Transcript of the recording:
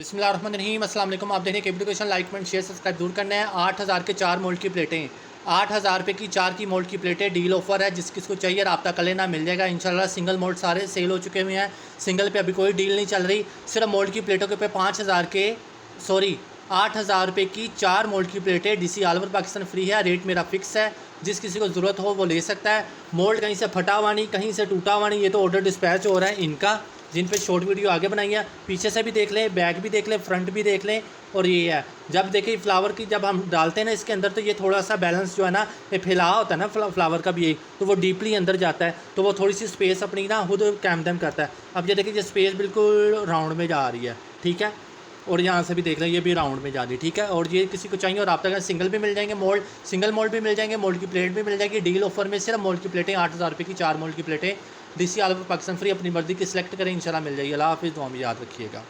बिस्मिल्लाहिर्रहमानिर्रहीम अस्सलाम वालेकुम। आप देख रहे हैं KB education. Like comment share subscribe दूर करना है। 8000 के 4 मोल्ड की प्लेटें, 8000 रुपये की 4 की मोल्ड की प्लेटें डील ऑफर है। जिस किसको चाहिए रब्ता कर लेना, मिल जाएगा इंशाल्लाह। सिंगल मोल्ड सारे सेल हो चुके हुए हैं, सिंगल पे अभी कोई डील नहीं चल रही। सिर्फ मोल्ड की प्लेटों के पे 5000 के 8000 रुपये की 4 मोल्ड की प्लेटें DC all over Pakistan free है। रेट मेरा फिक्स है, जिस किसी को ज़रूरत हो वो ले सकता है। मोल्ड कहीं से फटा हुआ नहीं, कहीं से टूटा हुआ नहीं। ये तो ऑर्डर डिस्पैच हो रहा है इनका, जिन पे शॉर्ट वीडियो आगे बनाई है। पीछे से भी देख लें, बैक भी देख लें, फ्रंट भी देख लें। और ये है, जब देखिए फ्लावर की जब हम डालते हैं ना इसके अंदर, तो ये थोड़ा सा बैलेंस जो है ना, ये फैलाव होता है ना फ्लावर का भी, ये तो वो डीपली अंदर जाता है, तो वो थोड़ी सी स्पेस अपनी ना खुद कैम करता है। अब ये देखिए, ये स्पेस बिल्कुल राउंड में जा रही है, ठीक है। और यहाँ से भी देख लें, ये भी राउंड में जा रही है, ठीक है। और ये किसी को चाहिए और आप तक सिंगल भी मिल जाएंगे, मोल्ड सिंगल मोल्ड भी मिल जाएंगे, मोल्ड की प्लेट भी मिल जाएगी। डील ऑफर में सिर्फ मोल्ड की प्लेटें 8000 रुपये की 4 मोल्ड की प्लेटें DC all over Pakistan free. अपनी मर्जी की सिलेक्ट करें, इंशाल्लाह मिल जाएगी। अल्लाह हाफिज़, दुआ में याद रखिएगा।